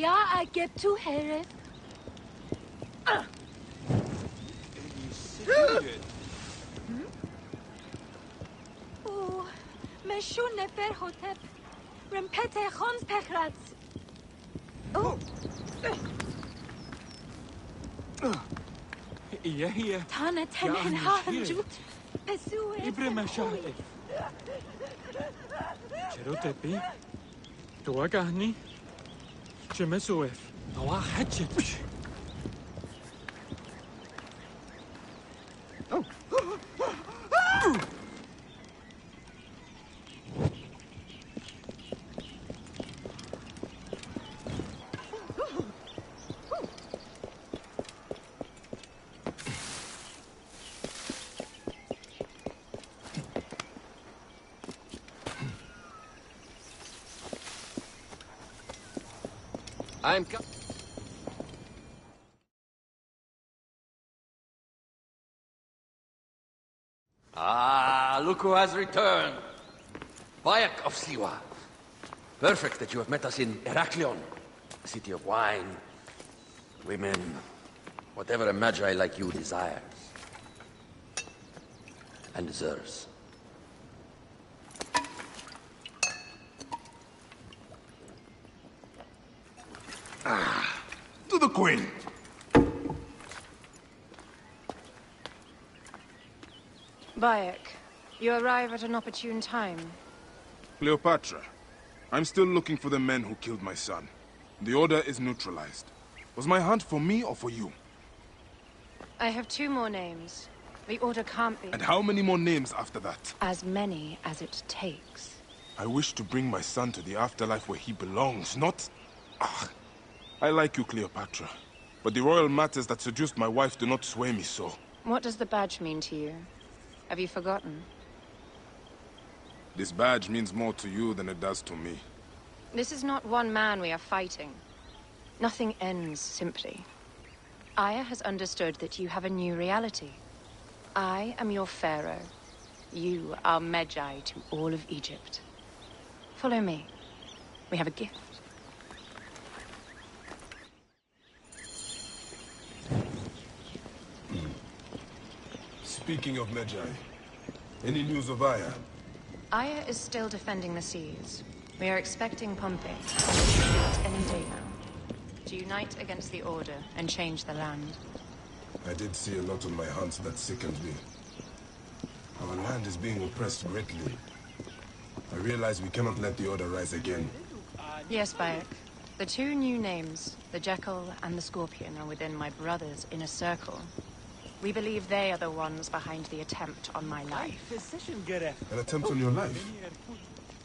Ja, get to Heref. مشو نفر هوتب رمپت خونز پخرات هي تانا تنهن هارجوت بسوه إبرة مشاهد شرو تبي تواجهني شمسوف نواحد شبش Look who has returned. Bayek of Siwa. Perfect that you have met us in Heraklion, a city of wine, women, whatever a magi like you desires and deserves. To the Queen. Bayek, you arrive at an opportune time. Cleopatra, I'm still looking for the men who killed my son. The Order is neutralized. Was my hunt for me or for you? I have 2 more names. The Order can't be... And how many more names after that? As many as it takes. I wish to bring my son to the afterlife where he belongs, not... I like you, Cleopatra. But the royal matters that seduced my wife do not sway me so. What does the badge mean to you? Have you forgotten? This badge means more to you than it does to me. This is not one man we are fighting. Nothing ends simply. Aya has understood that you have a new reality. I am your pharaoh. You are Magi to all of Egypt. Follow me. We have a gift. Speaking of Magi, any news of Aya? Aya is still defending the seas. We are expecting Pompey any day now to unite against the Order and change the land. I did see a lot on my hunts that sickened me. Our land is being oppressed greatly. I realize we cannot let the Order rise again. Yes, Bayek. The 2 new names, the Jackal and the Scorpion, are within my brother's inner circle. We believe they are the ones behind the attempt on my life. An attempt on your life?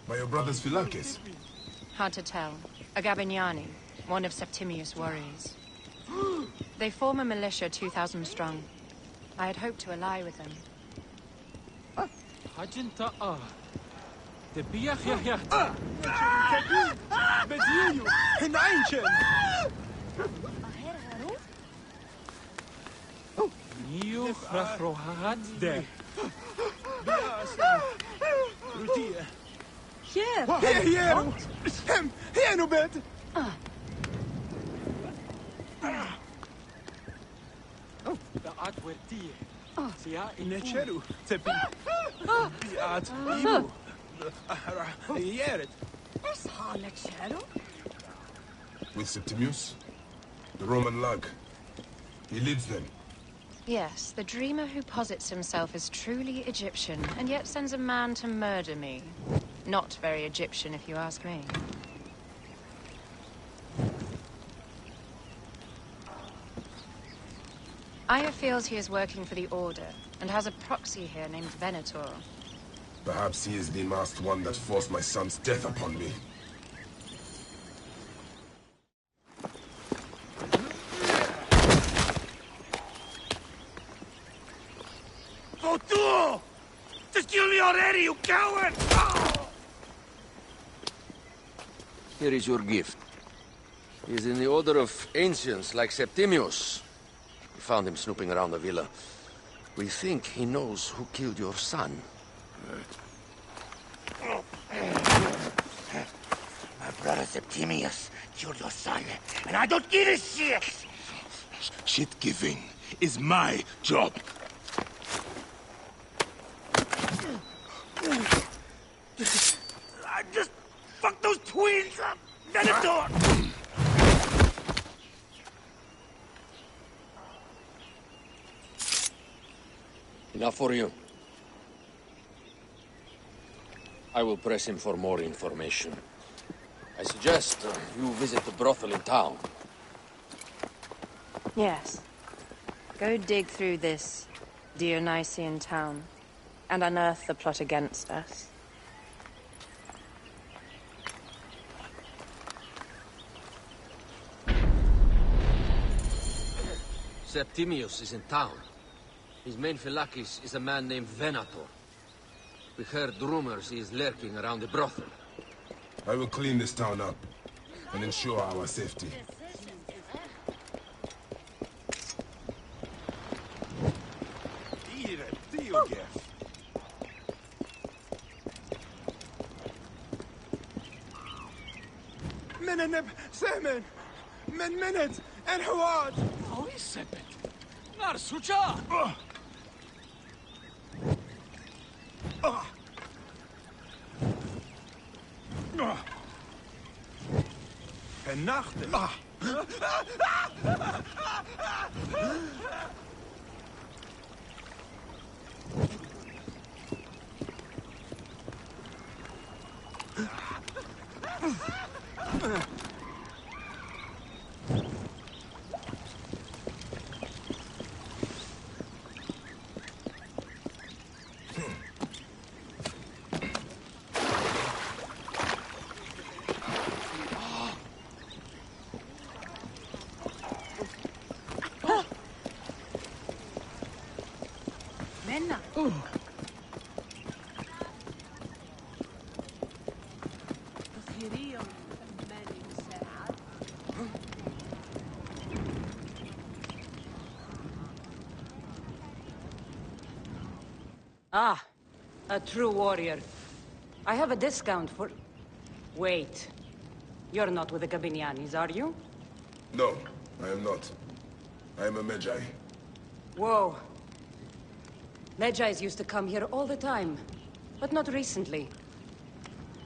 By your brother's Phylakes? Hard to tell. A Gabiniani, one of Septimius' warriors. They form a militia 2,000 strong. I had hoped to ally with them. Niu Rachrohat de. Here! Here, no bed! The Atwertie. Sia Necheru, Tepi. Biat, Ibu. Yeret. With Septimius? The Roman lug. He leads them. Yes, the dreamer who posits himself as truly Egyptian, and yet sends a man to murder me. Not very Egyptian, if you ask me. Aya feels he is working for the Order, and has a proxy here named Venator. Perhaps he is the masked one that forced my son's death upon me. Votu! Just kill me already, you coward! Oh! Here is your gift. He is in the Order of Ancients, like Septimius. We found him snooping around the villa. We think he knows who killed your son. My brother Septimius killed your son, and I don't give a shit! Shit-giving is my job. I just fucked those twins up! Venator! Enough for you. I will press him for more information. I suggest you visit the brothel in town. Yes. Go dig through this Dionysian town, and unearth the plot against us. Septimius is in town. His main phylakis is a man named Venator. We heard rumors he is lurking around the brothel. I will clean this town up and ensure our safety. مننب سهمن من منت الحواد هو يثبت نار سوچا النخت Ah, a true warrior. I have a discount for... Wait. You're not with the Gabinianis, are you? No, I am not. I am a Medjay. Whoa. Medjais used to come here all the time, but not recently.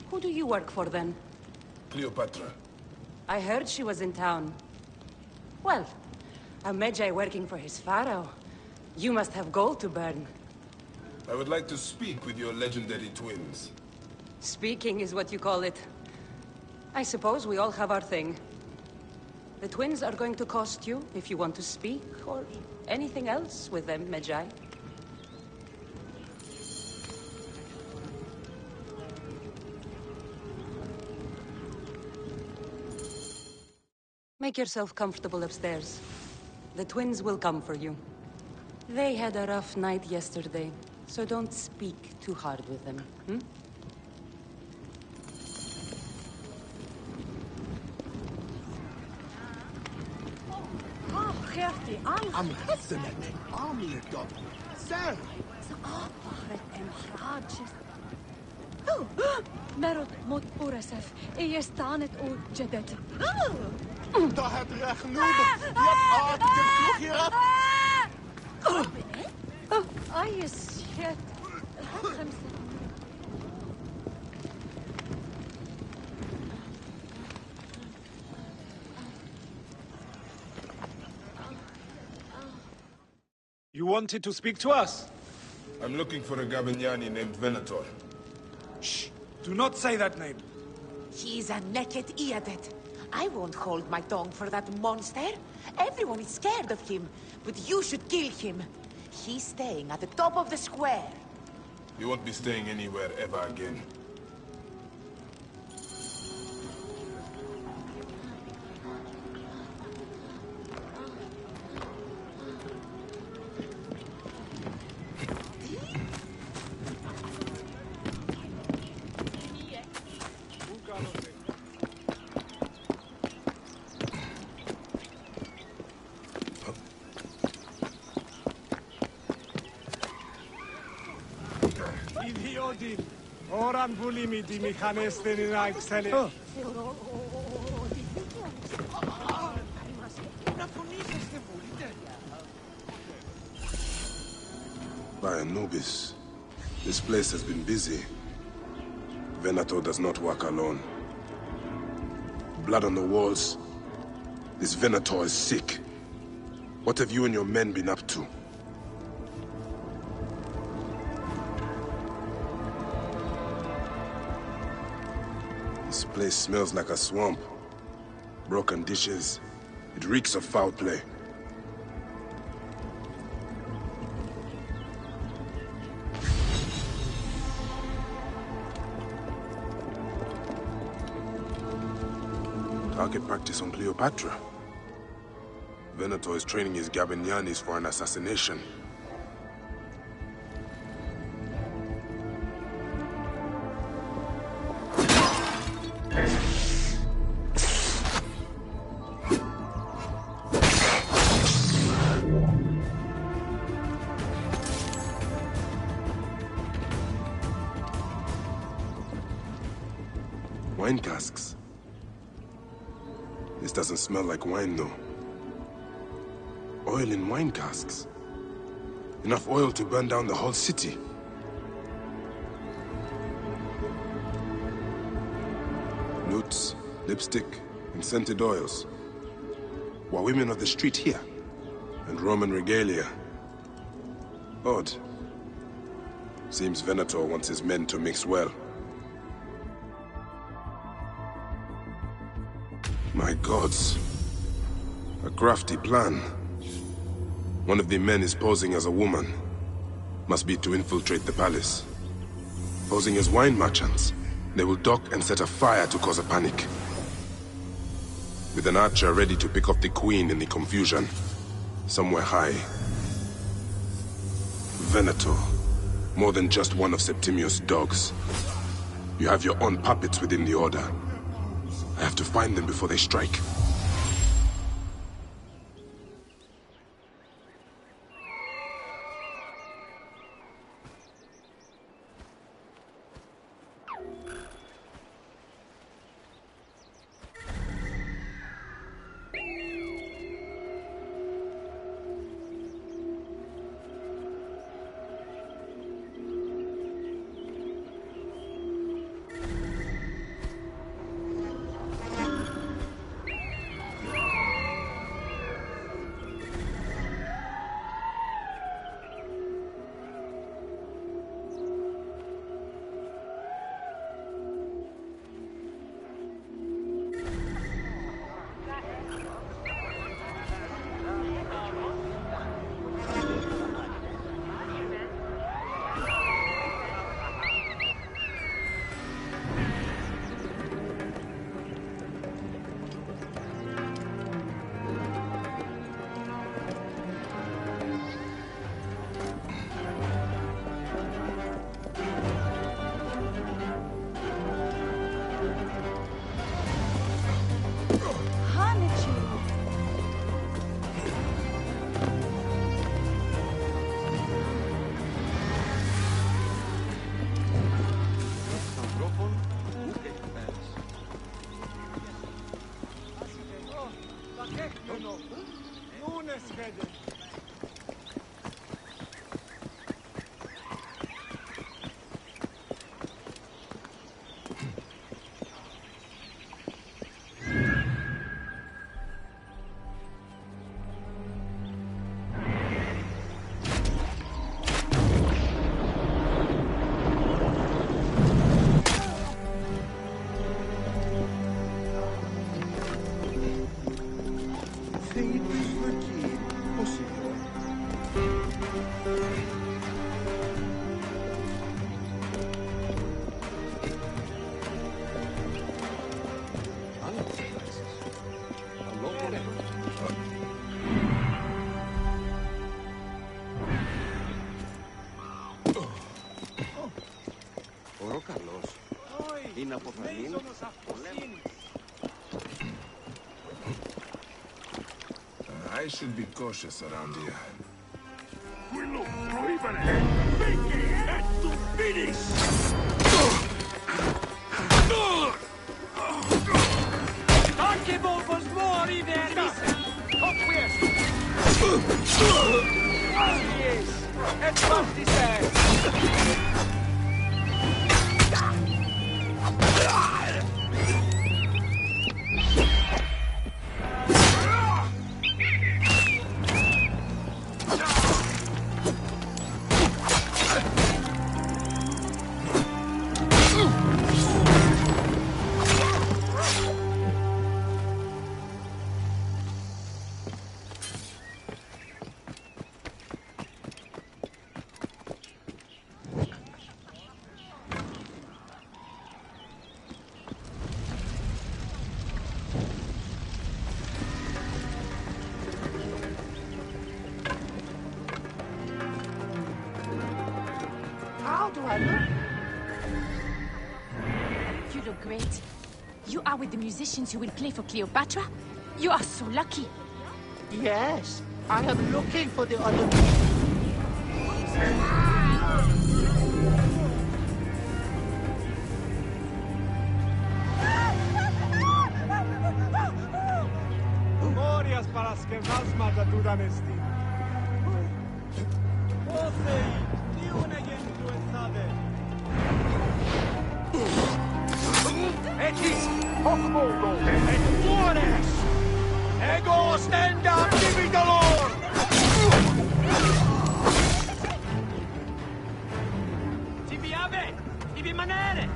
Who do you work for, then? Cleopatra. I heard she was in town. Well, a Medjay working for his pharaoh. You must have gold to burn. I would like to speak with your legendary twins. Speaking is what you call it. I suppose we all have our thing. The twins are going to cost you if you want to speak, or anything else with them, Medjay. Make yourself comfortable upstairs. The twins will come for you. They had a rough night yesterday, so don't speak too hard with them, hmm? عم حسنت عامل الدب سهل مرد مد بورسف استانت او جدت ضاعت رخنوب يبقى تفتح يا اي شيت خمسة You wanted to speak to us? I'm looking for a Gabiniani named Venator. Shh. Do not say that name. He's a naked Iadet. I won't hold my tongue for that monster. Everyone is scared of him, but you should kill him. He's staying at the top of the square. You won't be staying anywhere ever again. Idiodin. Oran bulimi di mechanesteni na exceli. By Anubis, this place has been busy. Venator does not work alone. Blood on the walls. This Venator is sick. What have you and your men been up to? This place smells like a swamp. Broken dishes. It reeks of foul play. Target practice on Cleopatra. Venator is training his Gabinianis for an assassination. Wine casks. This doesn't smell like wine, though. Oil in wine casks. Enough oil to burn down the whole city. Lutes, lipstick, and scented oils. While women of the street here. And Roman regalia. Odd. Seems Venator wants his men to mix well. My gods. A crafty plan. One of the men is posing as a woman. Must be to infiltrate the palace. Posing as wine merchants, they will dock and set a fire to cause a panic. With an archer ready to pick off the queen in the confusion. Somewhere high. Venator. More than just one of Septimius' dogs. You have your own puppets within the Order. I have to find them before they strike. I should be cautious around here. Quello proibere! Perché è to finish! Anche Volvos muori, Vermis! Opquies! Yes! Et parti sei! How do I look? You look great. You are with the musicians who will play for Cleopatra? You are so lucky. Yes, I am looking for the other... Morias para las que más mata tu danesti. Osei, diune gentu esade. Etis, hoc modo, et muores! Ego stenda dividolor! Tibi ave, tibi manere!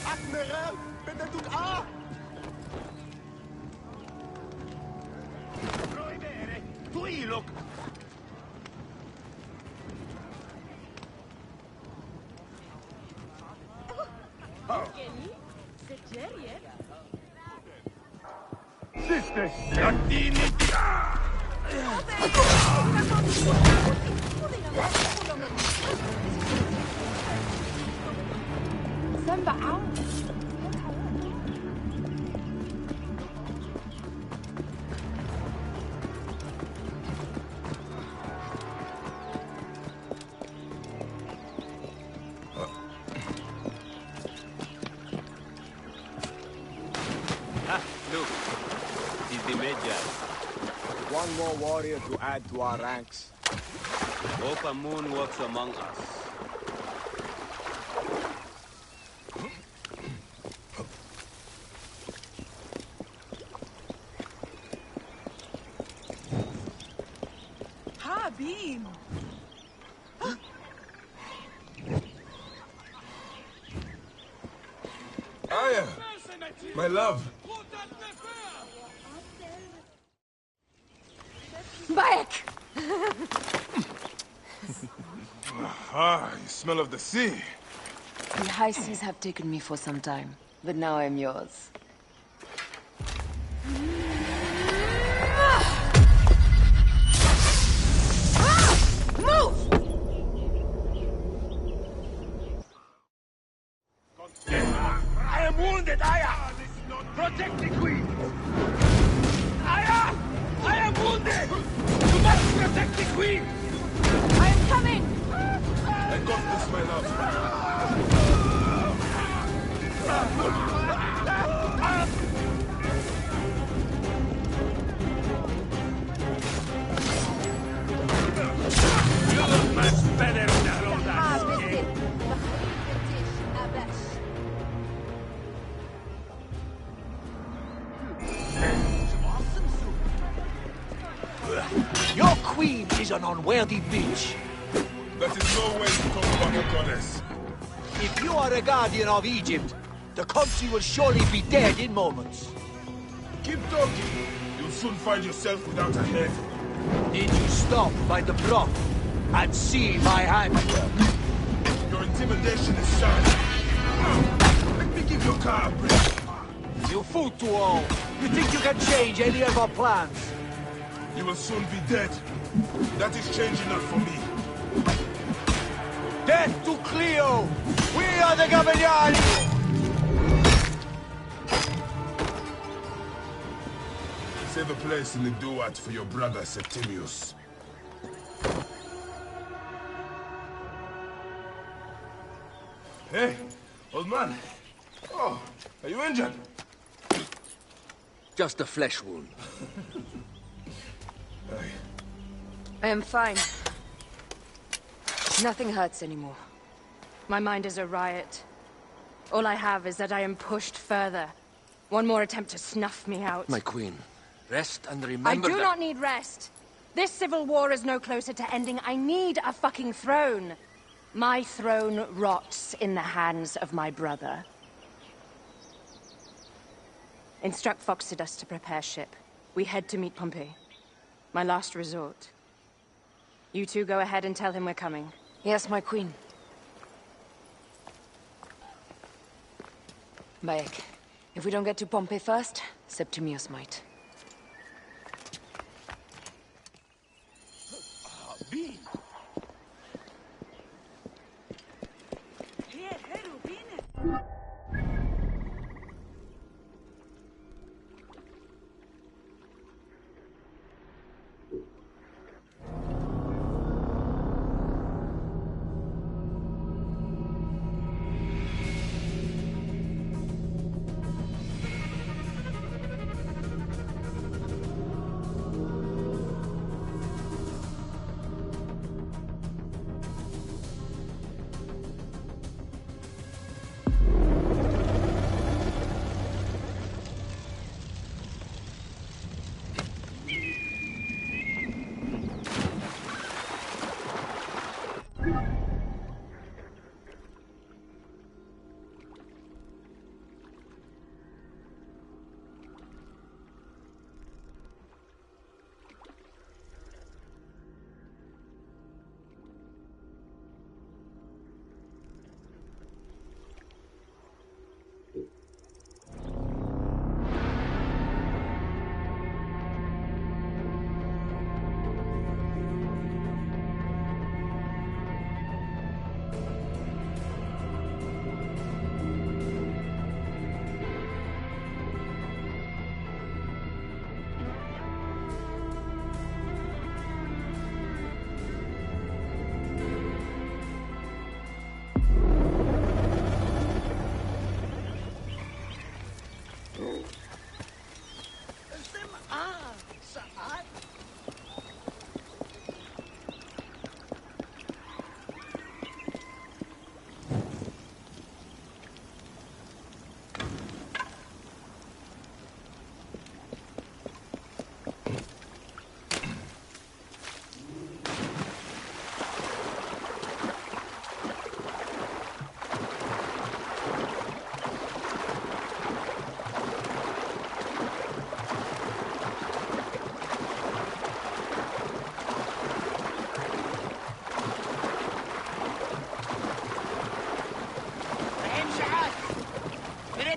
Admiral, bitte tut A! Proibere! Tu look! Sister, Latini! Samba out. Look, it's the Medjay. One more warrior to add to our ranks. Opa Moon works among us. Habim! Aya! My love! Bayek! You smell of the sea. The high seas have taken me for some time, but now I'm yours. Move! I am wounded, Aya! Protect the queen! Aya! I am wounded! You must protect the queen! I am coming! I got this, my love. You look much better without that skin. Your queen is an unworthy bitch. That is no way to talk about a goddess. If you are a guardian of Egypt, the country will surely be dead in moments. Keep talking. You'll soon find yourself without a head. Need you stop by the broth and see my handiwork? Your intimidation is sad. Let me give Your car, You fool to all! You think you can change any of our plans? You will soon be dead. That is change enough for me. Death to Cleo! We are the Gavignani! Save a place in the duat for your brother Septimius. Hey, old man. Oh, are you injured? Just a flesh wound. I am fine. Nothing hurts anymore. My mind is a riot. All I have is that I am pushed further. One more attempt to snuff me out. My queen, rest and remember I do that... not need rest. This civil war is no closer to ending. I need a fucking throne. My throne rots in the hands of my brother. Instruct Phoxidas to prepare ship. We head to meet Pompey. My last resort. You two go ahead and tell him we're coming. Yes, my queen. Bayek, if we don't get to Pompey first, Septimius might.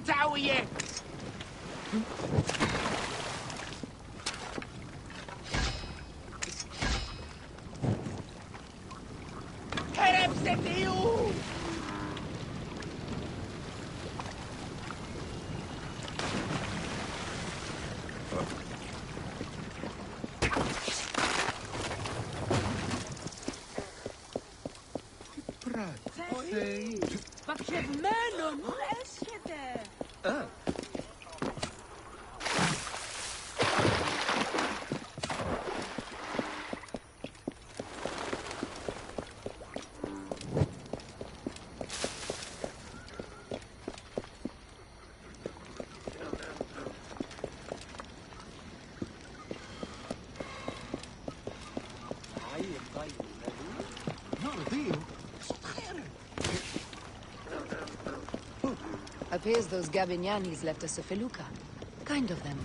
تعوية هرب ستيو بكشفمانو ملاشكده Appears those Gabinianis left us a felucca. Kind of them.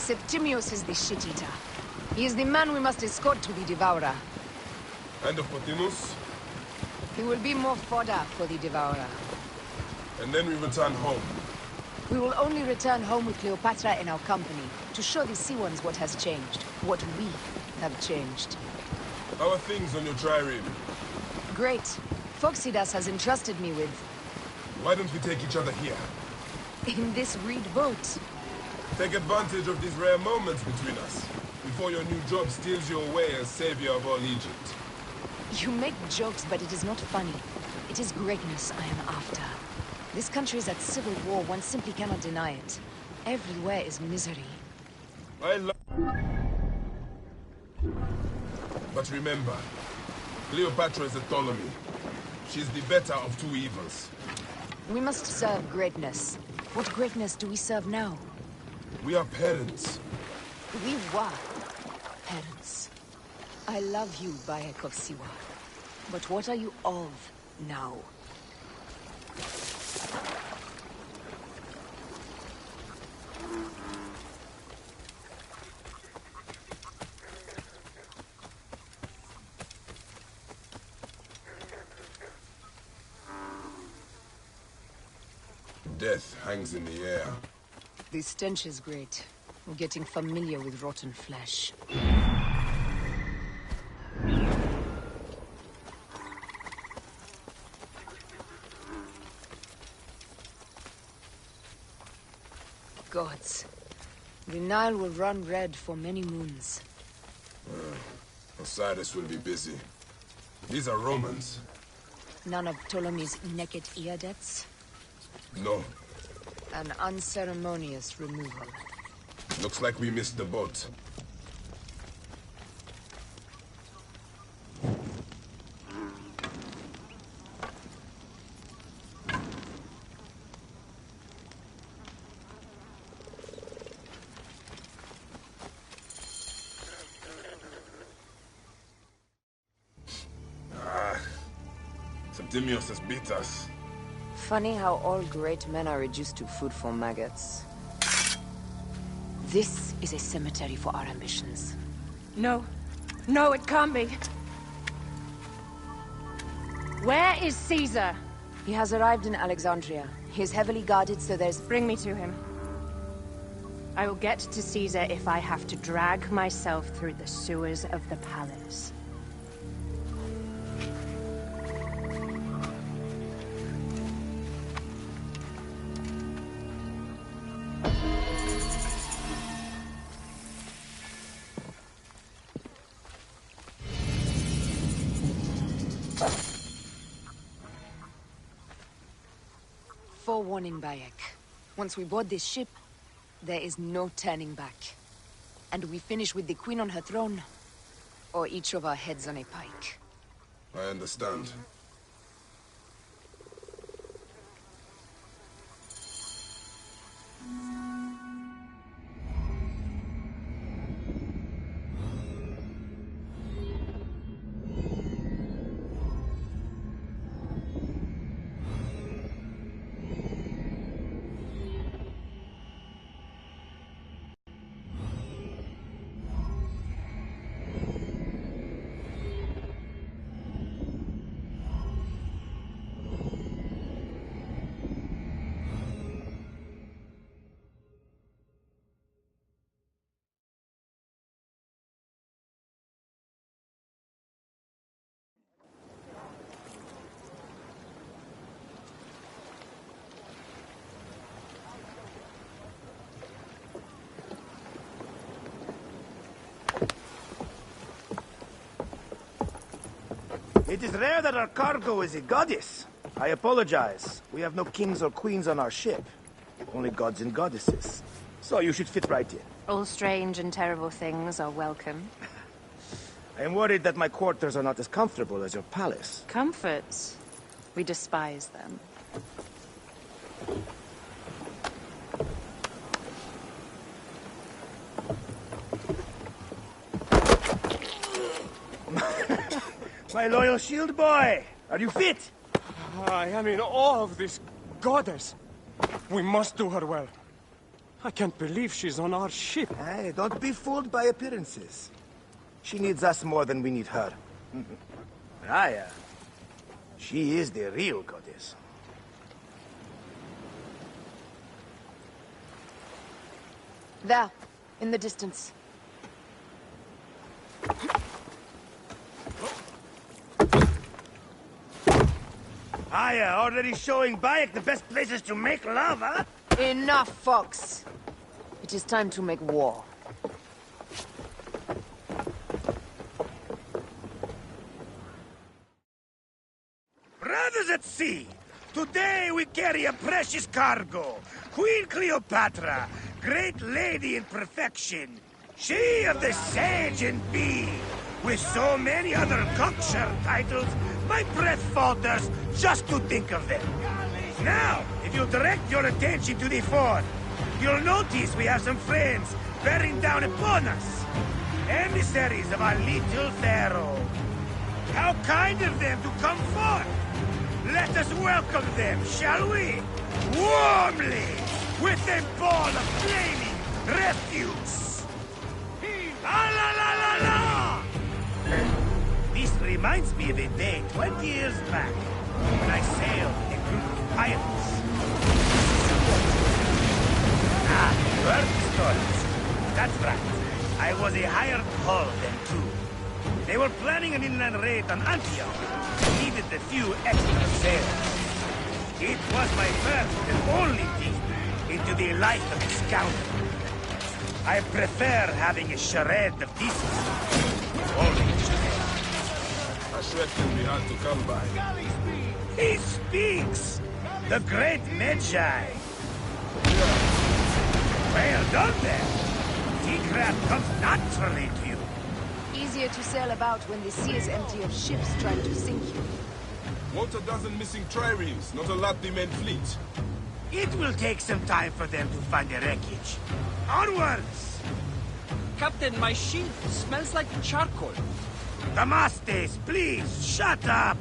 Septimius is the shit-eater. He is the man we must escort to the Devourer. And of Pothinus? He will be more fodder for the Devourer. And then we return home. We will only return home with Cleopatra in our company, to show the Sea Ones what has changed, what we have changed. How are things on your trireme? Great. Phoxidas has entrusted me with... Why don't we take each other here? in this reed boat. Take advantage of these rare moments between us, before your new job steals you away as savior of all Egypt. You make jokes, but it is not funny. It is greatness I am after. This country is at civil war, one simply cannot deny it. Everywhere is misery. But remember, Cleopatra is a Ptolemy. She's the better of two evils. We must serve greatness. What greatness do we serve now? We are parents. We were parents. I love you, Bayek of Siwa. But what are you of now? Death hangs in the air. The stench is great. I'm getting familiar with rotten flesh. Gods. The Nile will run red for many moons. Osiris will be busy. These are Romans. None of Ptolemy's naked Iadets? No. An unceremonious removal. Looks like we missed the boat. Septimius has beat us. Funny how all great men are reduced to food for maggots. This is a cemetery for our ambitions. No. No, it can't be. Where is Caesar? He has arrived in Alexandria. He is heavily guarded, so there's... Bring me to him. I will get to Caesar if I have to drag myself through the sewers of the palace. Forewarning, Bayek. Once we board this ship, there is no turning back. And we finish with the Queen on her throne, or each of our heads on a pike. I understand. It is rare that our cargo is a goddess. I apologize. We have no kings or queens on our ship. Only gods and goddesses. So you should fit right in. All strange and terrible things are welcome. I am worried that my quarters are not as comfortable as your palace. Comforts? We despise them. My loyal shield boy! Are you fit? I am in awe of this goddess. We must do her well. I can't believe she's on our ship. Hey, don't be fooled by appearances. She needs us more than we need her. Raya, she is the real goddess. There, in the distance. Aya, already showing Bayek the best places to make love, huh? Enough, Fox. It is time to make war. Brothers at sea, today we carry a precious cargo. Queen Cleopatra, great lady in perfection. She of the Sage and Bee. With so many other cocksure titles, my breath falters just to think of them. Now, if you'll direct your attention to the fort, you'll notice we have some friends bearing down upon us. Emissaries of our little pharaoh. How kind of them to come forth. Let us welcome them, shall we? Warmly, with a ball of flaming refuse. Ah, la la la la! This reminds me of a day 20 years back, when I sailed with a group of pirates. Ah, you heard the stories. That's right. I was a hired hull then too. They were planning an inland raid on Antioch. Needed a few extra sailors. It was my first and only peek into the life of a scoundrel. I prefer having a charade of decency. Only a charade. I reckon we had to come by. He speaks! The great Medjay! Well done then! Seacraft comes naturally to you. Easier to sail about when the sea is empty of ships trying to sink you. What a dozen missing triremes, not a Latvian fleet. It will take some time for them to find the wreckage. Onwards! Captain, my shield smells like charcoal. Damastes, please, shut up!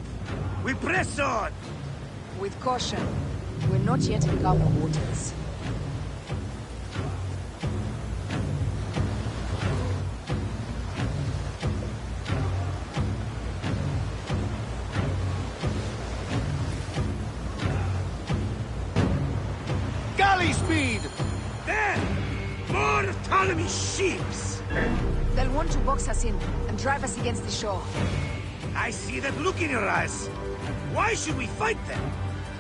We press on! With caution. We're not yet in calmer waters. Galley speed! There! More Ptolemy ships! They'll want to box us in and drive us against the shore. I see that look in your eyes. Why should we fight them?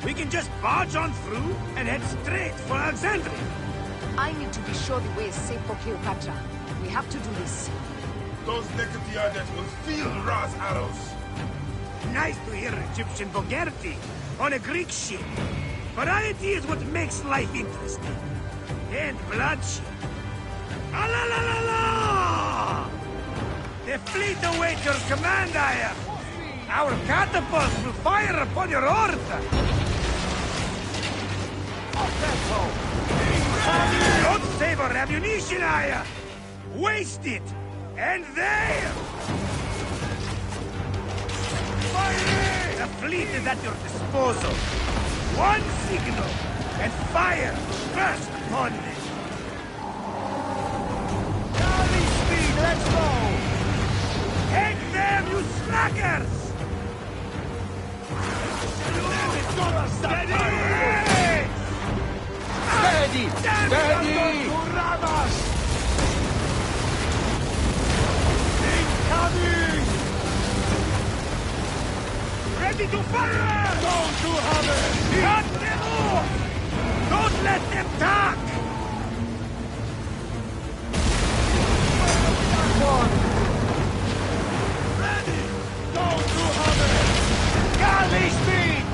We can just barge on through and head straight for Alexandria. I need to be sure the way is safe for Cleopatra. We have to do this. Those Nekatiades will field Ra's arrows. Nice to hear Egyptian vulgarity on a Greek ship. Variety is what makes life interesting. And bloodshed. Ah la la la la! The fleet awaits your command, Aya. Our catapults will fire upon your order. Don't save our ammunition, Aya. Waste it. And there! Fire! The fleet is at your disposal. One signal, and fire burst upon them. Galley speed, let's go! Take them, you slackers! Steady! Steady! Steady! Incoming! Ready to fire! Don't you have it! Cut them off! Don't let them talk! Ready! Don't you have it! Galley speed!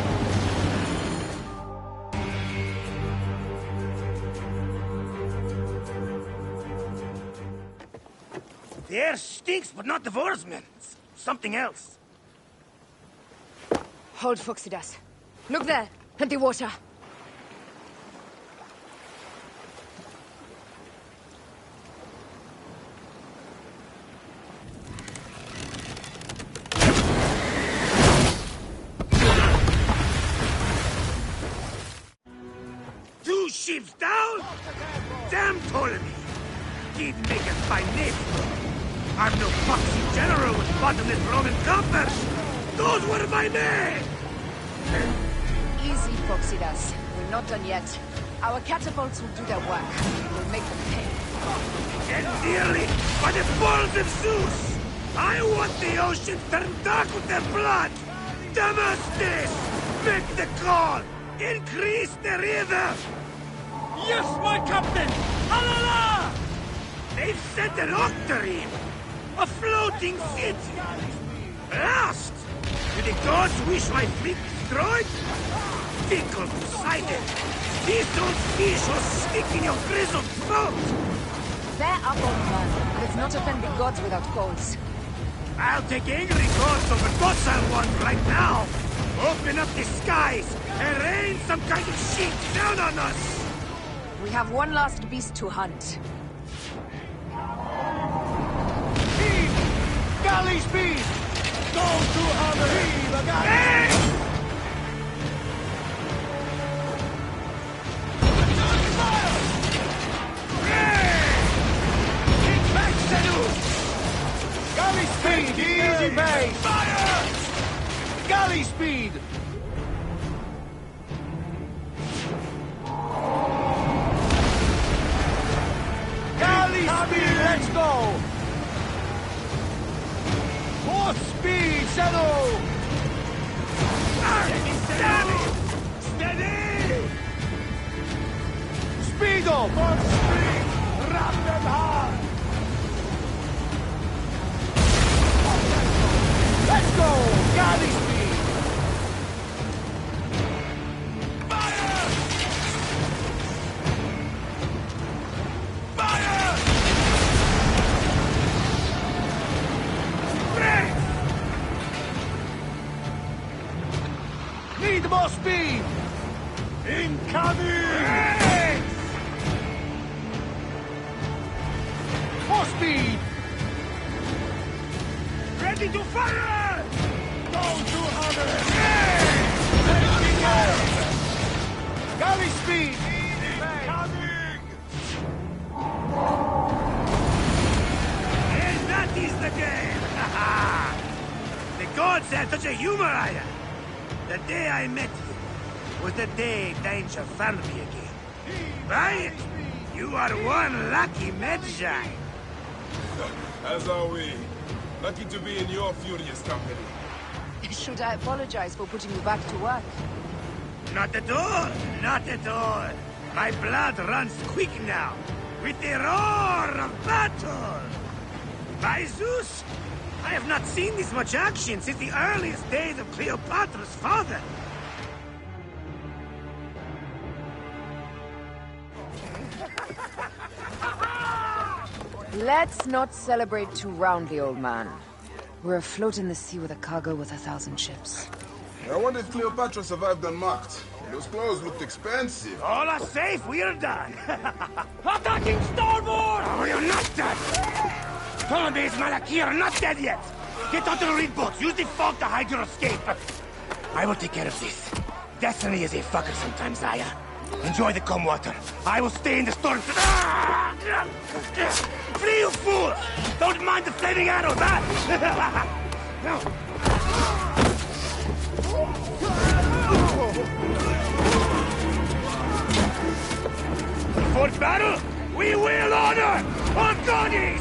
The air stinks, but not the Vorsman. Something else. Hold, Phoxidas. Look there, at the water. Two ships down? Damn kid maketh by name. I'm no foxy general with bottomless Roman coffers. Those were my men! Easy, Foxidas. We're not done yet. Our catapults will do their work. We'll make them pay. And dearly, by the balls of Zeus! I want the ocean turned dark with their blood! Damastes! Make the call! Increase the river! Yes, my captain! Halala! They've sent an octarine! A floating city! Blast! Do the gods wish my fleet destroyed? Fickle Poseidon! These old fish will stick in your grizzled throat! They're up, old man. Let's not offend the gods without cause. I'll take angry gods over docile ones right now! Open up the skies and rain some kind of shit down on us! We have one last beast to hunt. Heave! Galley speed! Go to honor! Heave a galley! Galley speed! Easy pace! Fire! Galley speed! Galley speed! Let's go! More speed! Settle! Steady! Steady! Speed up! On speed! Wrap them hard! Let's go! Galley speed! Fire! Fire! Break! Need more speed! Incoming! Break! More speed! Ready to fire! Go to honor! Taking air! Galley speed! Incoming! And that is the game! The gods have such a humor, Aya! The day I met you was the day danger found me again. Right? You are one lucky Medjay. As are we. Lucky to be in your furious company. Should I apologize for putting you back to work? Not at all! Not at all! My blood runs quick now, with the roar of battle! By Zeus! I have not seen this much action since the earliest days of Cleopatra's father! Let's not celebrate too roundly, old man. We're afloat in the sea with a cargo worth 1,000 ships. I wonder if Cleopatra survived unmarked. Those clothes looked expensive. All are safe, we're done! Attacking starboard! Oh, you're not dead! Ptolemy's Malaki are not dead yet! Get onto the reed boats, use the fog to hide your escape! I will take care of this. Destiny is a fucker sometimes, Aya. Enjoy the calm water. I will stay in the storm. Flee, you fool! Don't mind the flaming arrows, huh? For battle, we will honor our goddess!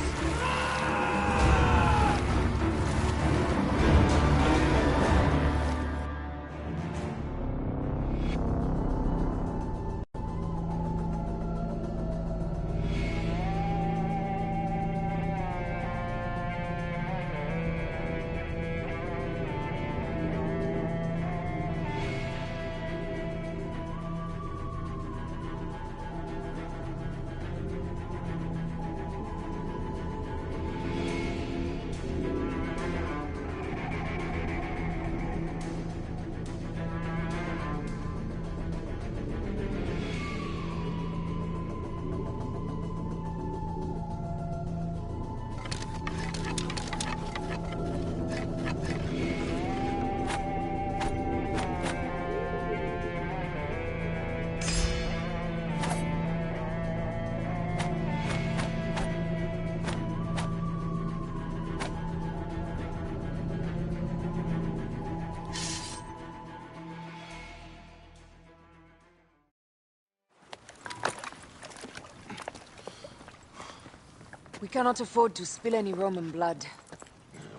We cannot afford to spill any Roman blood.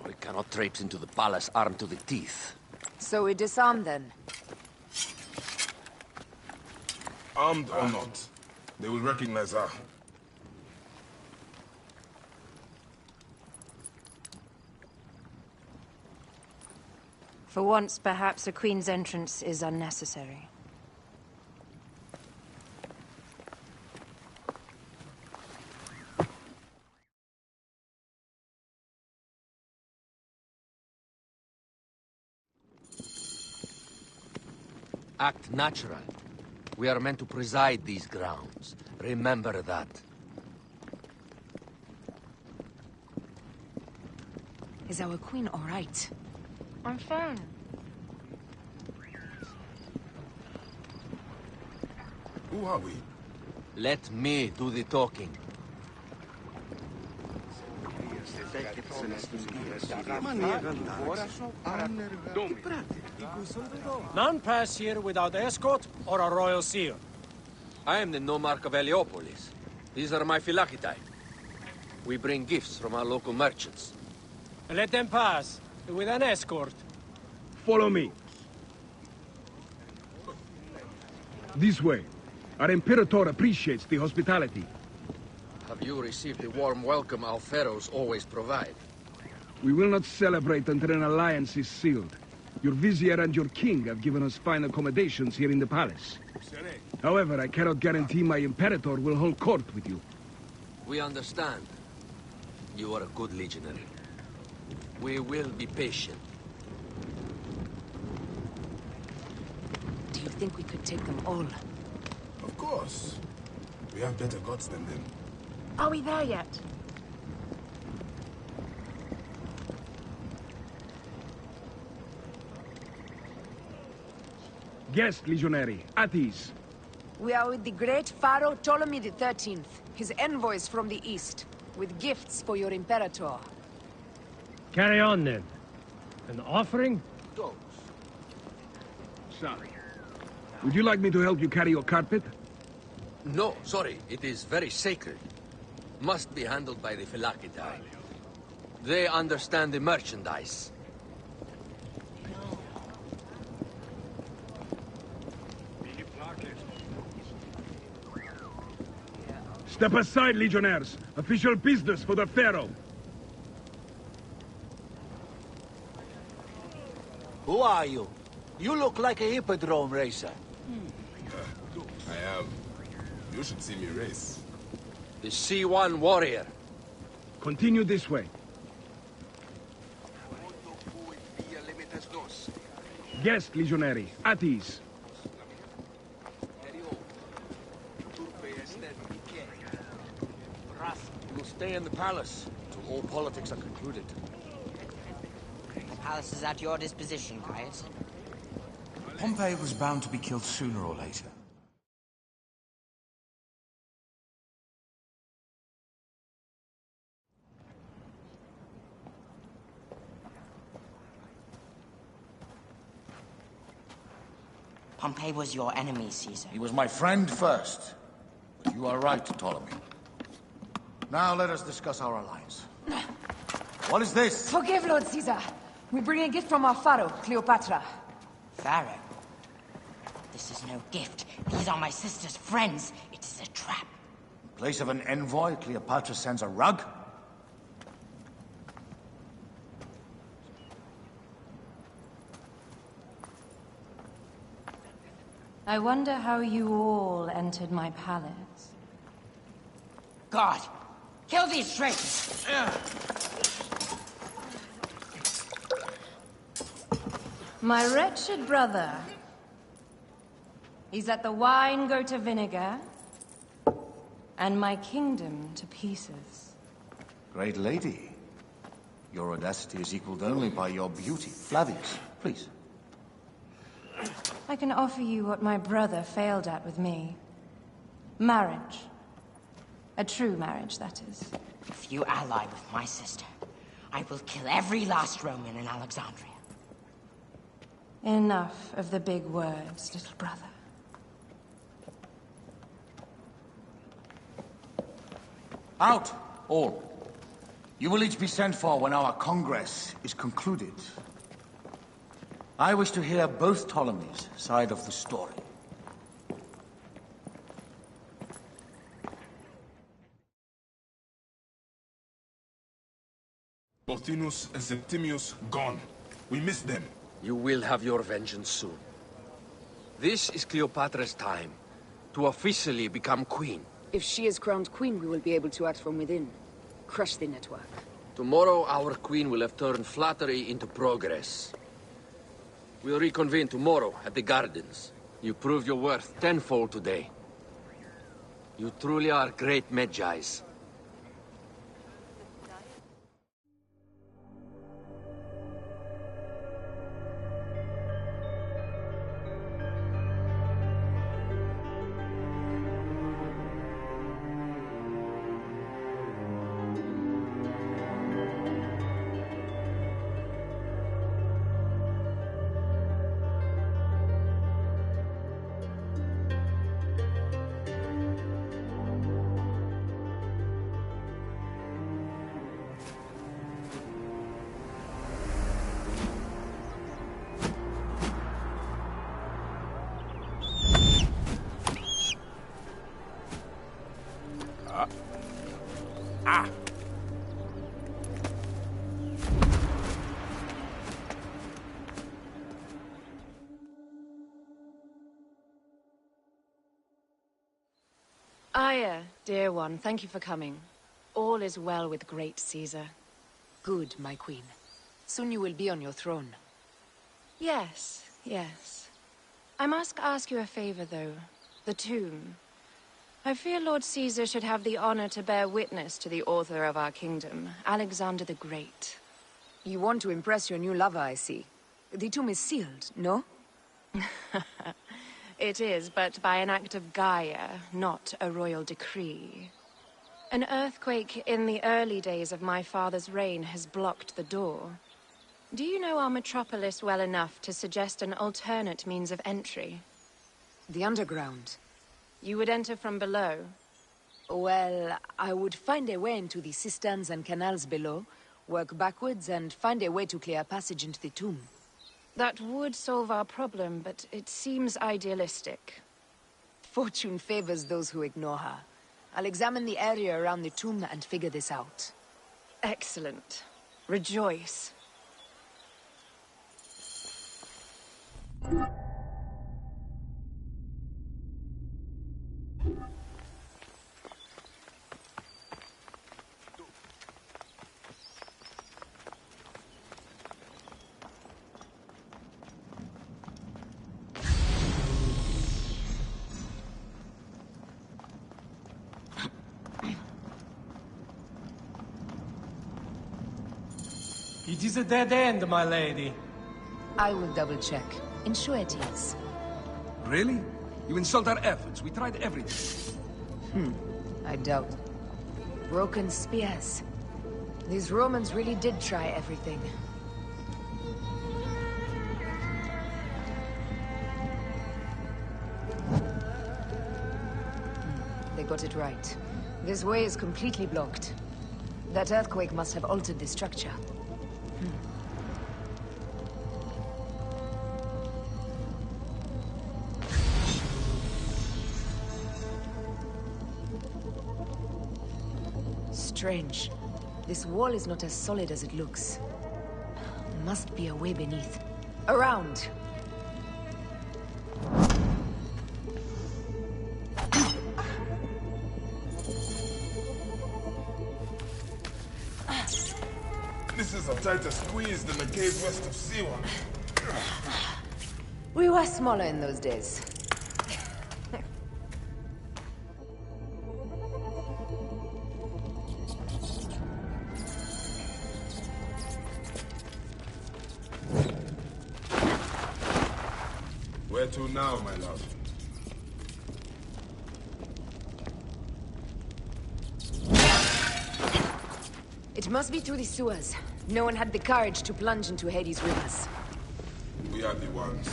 We cannot traipse into the palace armed to the teeth. So we disarm then? Armed or not, they will recognize her. For once, perhaps a queen's entrance is unnecessary. Act natural. We are meant to preside these grounds. Remember that. Is our queen all right? I'm fine. Who are we? Let me do the talking. None pass here without escort or a royal seal. I am the nomarch of Heliopolis. These are my Phylakitai. We bring gifts from our local merchants. Let them pass, with an escort. Follow me. This way. Our Imperator appreciates the hospitality. Have you received the warm welcome our pharaohs always provide? We will not celebrate until an alliance is sealed. Your vizier and your king have given us fine accommodations here in the palace. However, I cannot guarantee my Imperator will hold court with you. We understand. You are a good legionary. We will be patient. Do you think we could take them all? Of course. We have better gods than them. Are we there yet? Guest, legionary. At ease. We are with the great Pharaoh Ptolemy XIII, his envoys from the east, with gifts for your Imperator. Carry on, then. An offering? Sorry. Would you like me to help you carry your carpet? No, sorry. It is very sacred. Must be handled by the Phylakitai. They understand the merchandise. Step aside, legionnaires. Official business for the Pharaoh. Who are you? You look like a hippodrome racer. I am. You should see me race. The C1 warrior. Continue this way. Guest, legionary. At ease. We will stay in the palace until all politics are concluded. The palace is at your disposition, Caius. Pompey was bound to be killed sooner or later. Pompey was your enemy, Caesar. He was my friend first. But you are right, Ptolemy. Now let us discuss our alliance. What is this? Forgive, Lord Caesar. We bring a gift from our Pharaoh, Cleopatra. Pharaoh? This is no gift. These are my sister's friends. It is a trap. In place of an envoy, Cleopatra sends a rug? I wonder how you all entered my palace. God! Kill these traitors! My wretched brother. He's let the wine go to vinegar, and my kingdom to pieces. Great lady. Your audacity is equaled only by your beauty. Flavius, please. I can offer you what my brother failed at with me. Marriage. A true marriage, that is. If you ally with my sister, I will kill every last Roman in Alexandria. Enough of the big words, little brother. Out, all. You will each be sent for when our Congress is concluded. I wish to hear both Ptolemy's side of the story. Pothinus and Septimius gone. We missed them. You will have your vengeance soon. This is Cleopatra's time to officially become queen. If she is crowned queen, we will be able to act from within. Crush the network. Tomorrow, our queen will have turned flattery into progress. We'll reconvene tomorrow at the gardens. You proved your worth tenfold today. You truly are great Medjais. Aya, dear one, thank you for coming. All is well with great Caesar. Good, my queen. Soon you will be on your throne. Yes, yes. I must ask you a favor, though. The tomb. I fear Lord Caesar should have the honor to bear witness to the author of our kingdom, Alexander the Great. You want to impress your new lover, I see. The tomb is sealed, no? It is, but by an act of Gaia, not a royal decree. An earthquake in the early days of my father's reign has blocked the door. Do you know our metropolis well enough to suggest an alternate means of entry? The underground. You would enter from below? Well, I would find a way into the cisterns and canals below, work backwards, and find a way to clear a passage into the tomb. That would solve our problem, but it seems idealistic. Fortune favors those who ignore her. I'll examine the area around the tomb and figure this out. Excellent. Rejoice. It is a dead end, my lady. I will double-check. Ensure it is. Really? You insult our efforts. We tried everything. I doubt. Broken spears. These Romans really did try everything. They got it right. This way is completely blocked. That earthquake must have altered the structure. Strange. This wall is not as solid as it looks. Must be a way beneath. Around! This is a tighter squeeze than the cave west of Siwa. We were smaller in those days. Where to now, my love? It must be through the sewers. No one had the courage to plunge into Hades' rivers. We are the ones.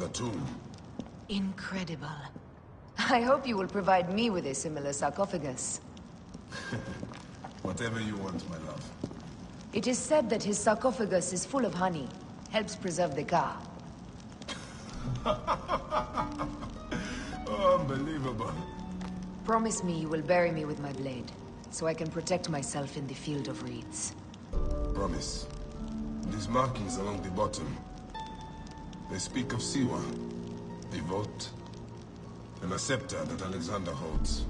a tomb. Incredible. I hope you will provide me with a similar sarcophagus. Whatever you want, my love. It is said that his sarcophagus is full of honey. Helps preserve the car. Oh, unbelievable. Promise me you will bury me with my blade, so I can protect myself in the field of reeds. Promise. These markings along the bottom, they speak of Siwa, the vault, and a scepter that Alexander holds.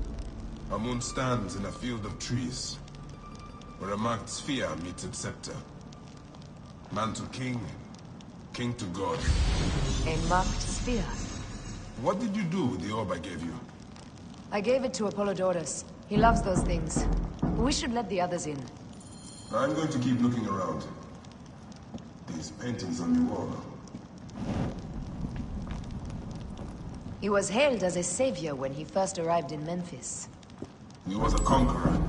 Amun stands in a field of trees, where a marked sphere meets its scepter. Man to king, king to god. A marked sphere? What did you do with the orb I gave you? I gave it to Apollodorus. He loves those things. We should let the others in. I'm going to keep looking around. These paintings on the wall. He was hailed as a savior when he first arrived in Memphis. He was a conqueror.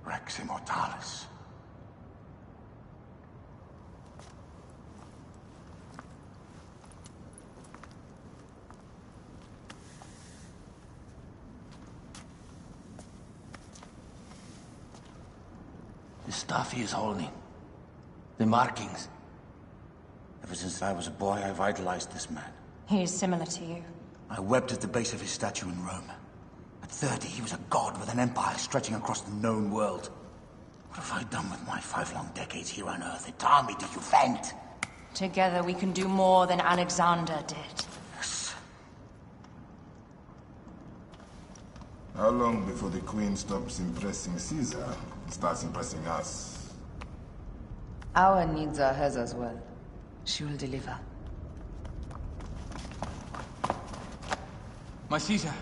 Rex Immortalis. The stuff he is holding. The markings. Ever since I was a boy, I've idolized this man. He is similar to you. I wept at the base of his statue in Rome. At 30, he was a god with an empire stretching across the known world. What have I done with my 5 long decades here on Earth? Tell me, do you faint? Together we can do more than Alexander did. Yes. How long before the Queen stops impressing Caesar and starts impressing us? Our needs are hers as well. She will deliver. My Caesar,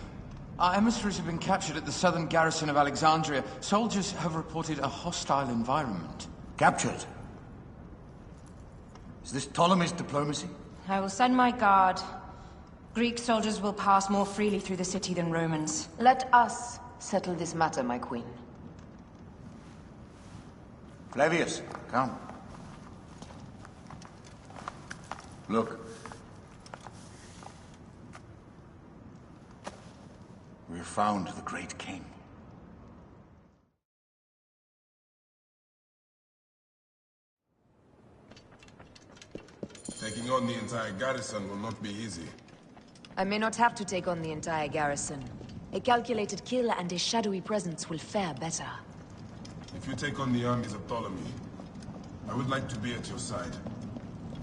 our emissaries have been captured at the southern garrison of Alexandria. Soldiers have reported a hostile environment. Captured? Is this Ptolemy's diplomacy? I will send my guard. Greek soldiers will pass more freely through the city than Romans. Let us settle this matter, my queen. Flavius, come. Look. We have found the great king. Taking on the entire garrison will not be easy. I may not have to take on the entire garrison. A calculated kill and a shadowy presence will fare better. If you take on the armies of Ptolemy, I would like to be at your side.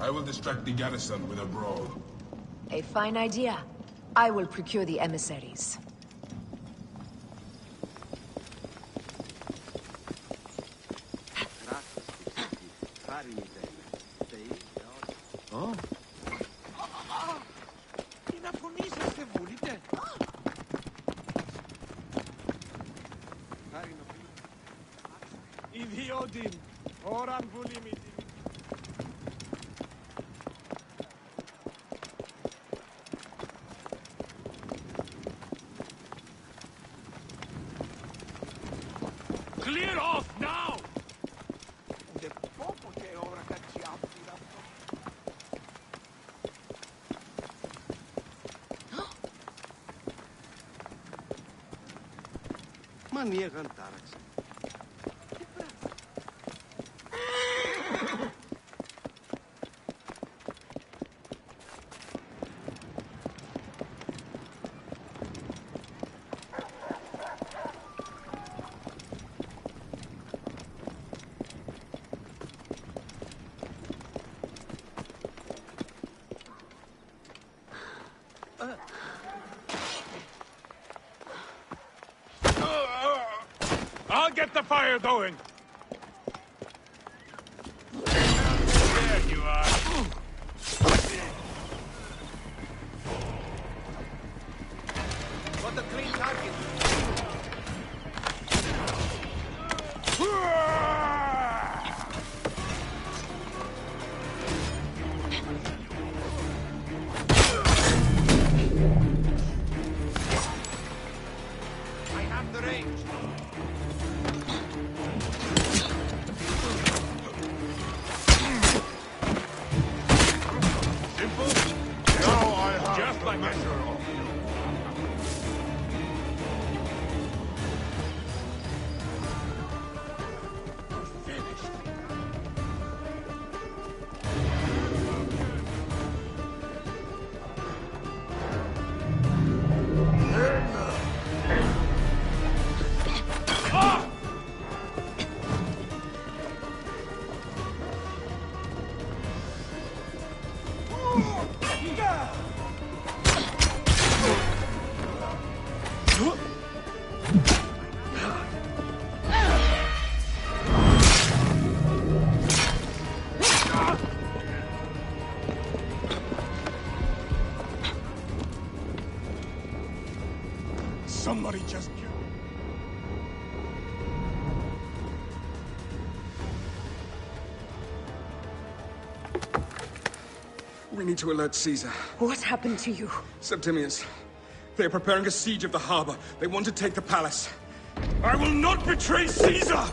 I will distract the garrison with a brawl. A fine idea. I will procure the emissaries. Oh. Τι να φωνήσαστε, βούλετε. Ιδιότην, ώραν βουλήμητη. Clear off now! Μανία γαντάραξε. I'll get the fire going. Got the clean target. I have the range. Simple. Now I have just the measure of you. Somebody just... We need to alert Caesar. What happened to you? Septimius. They're preparing a siege of the harbor. They want to take the palace. I will not betray Caesar!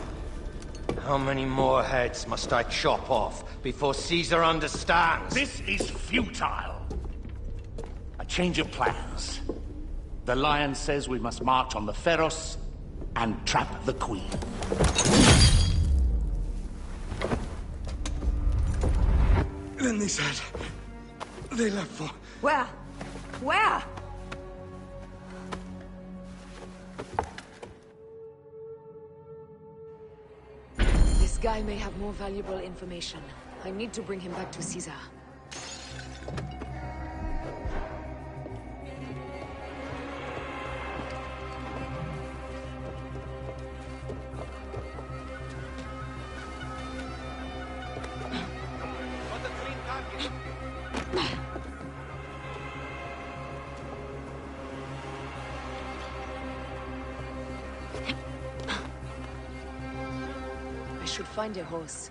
How many more heads must I chop off before Caesar understands? This is futile. A change of plans. The Lion says we must march on the Pharos and trap the Queen. Then they said... they left for... Where? Where? This guy may have more valuable information. I need to bring him back to Caesar. I should find a horse.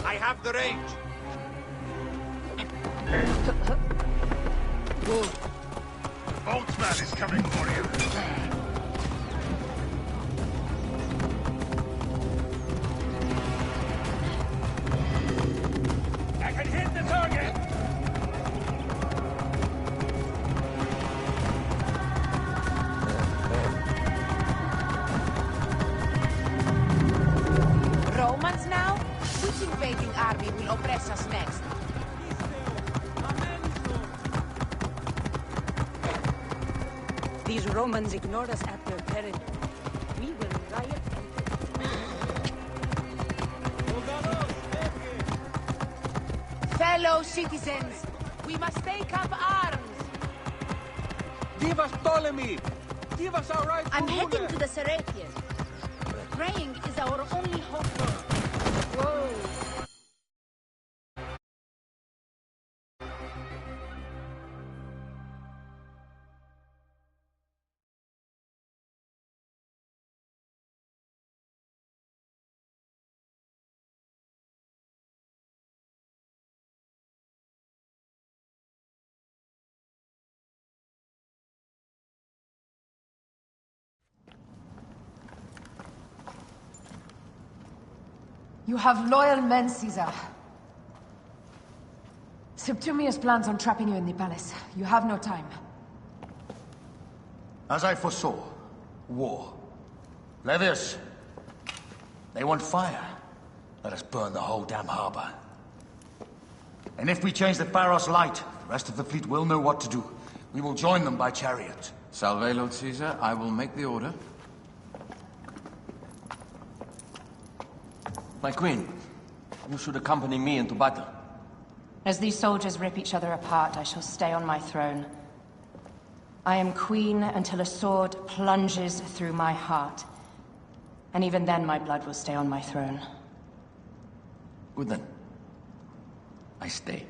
I have the range. Boltzmann is coming for you. I can hit the target. Romans now? Which invading army will oppress us next? These Romans ignored us at their peril. We will riot Fellow citizens, we must take up arms. Give us Ptolemy! Give us our right I'm to heading rule. to the Serapion. Praying is our only hope. Whoa. You have loyal men, Caesar. Septimius plans on trapping you in the palace. You have no time. As I foresaw, war. Levius, they want fire. Let us burn the whole damn harbor. And if we change the Pharos light, the rest of the fleet will know what to do. We will join them by chariot. Salve, Lord Caesar. I will make the order. My queen, you should accompany me into battle. As these soldiers rip each other apart, I shall stay on my throne. I am queen until a sword plunges through my heart. And even then, my blood will stay on my throne. Good then. I stay.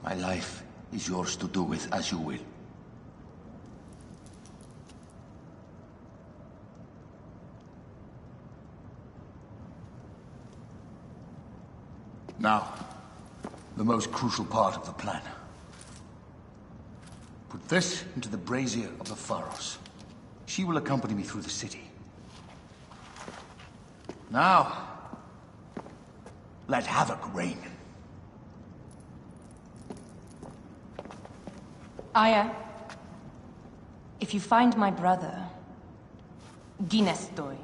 My life is yours to do with as you will. Now, the most crucial part of the plan. Put this into the brazier of the Pharos. She will accompany me through the city. Now, let havoc reign. Aya, if you find my brother, Ginestoi,